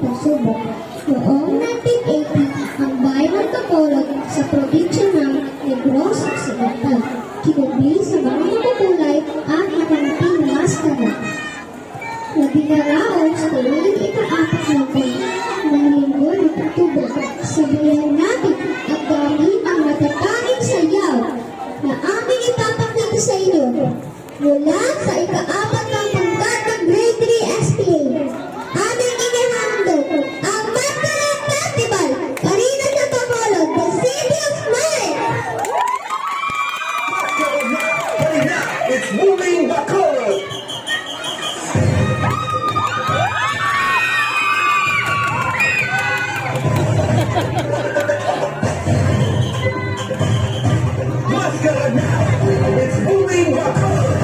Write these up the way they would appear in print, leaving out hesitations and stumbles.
pagsubok. Noong 1980, ang bayan ng Bacolod sa probinsya ng Negros Occidental, kinubli sa mga makukulay at makanting maskara. Nabinaraos tuwing ika-4 ng linggo ng Oktubre. Sabihan natin at gamit ang matatanging sayaw na aming ipapakita sa inyo mula sa ika-4 ng pangkat ng Grade 3 Esplanade. Aming inihandog ang Masquerade Festival, Arena sa Bacolod, the City of Smile! It's moving Bacolod! Masquerade now! It's moving Bacolod!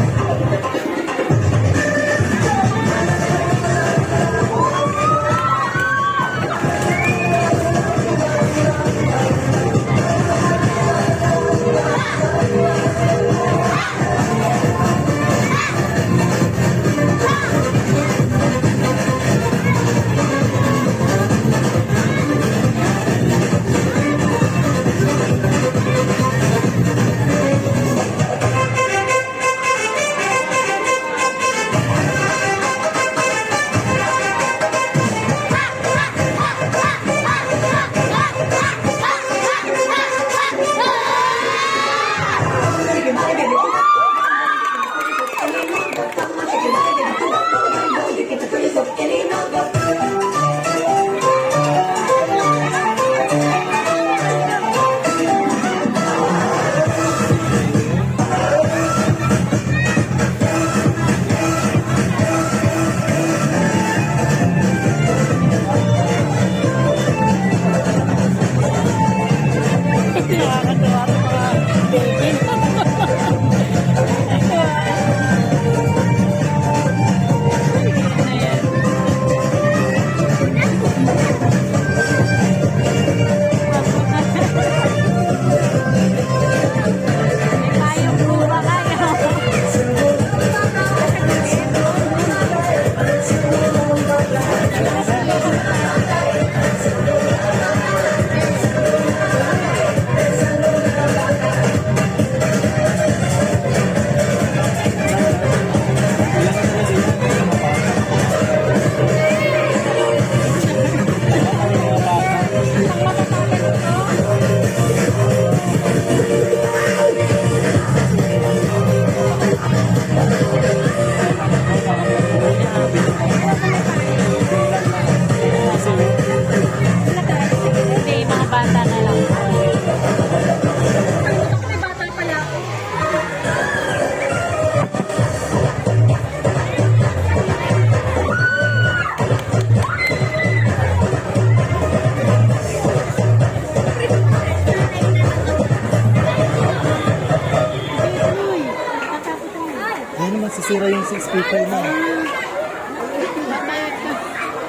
Nakakatawa ang mga baby. Payong buka kayo. Hindi, mga bata na lang. May bata pala. Yan naman, sisira yung 6 speaker mo.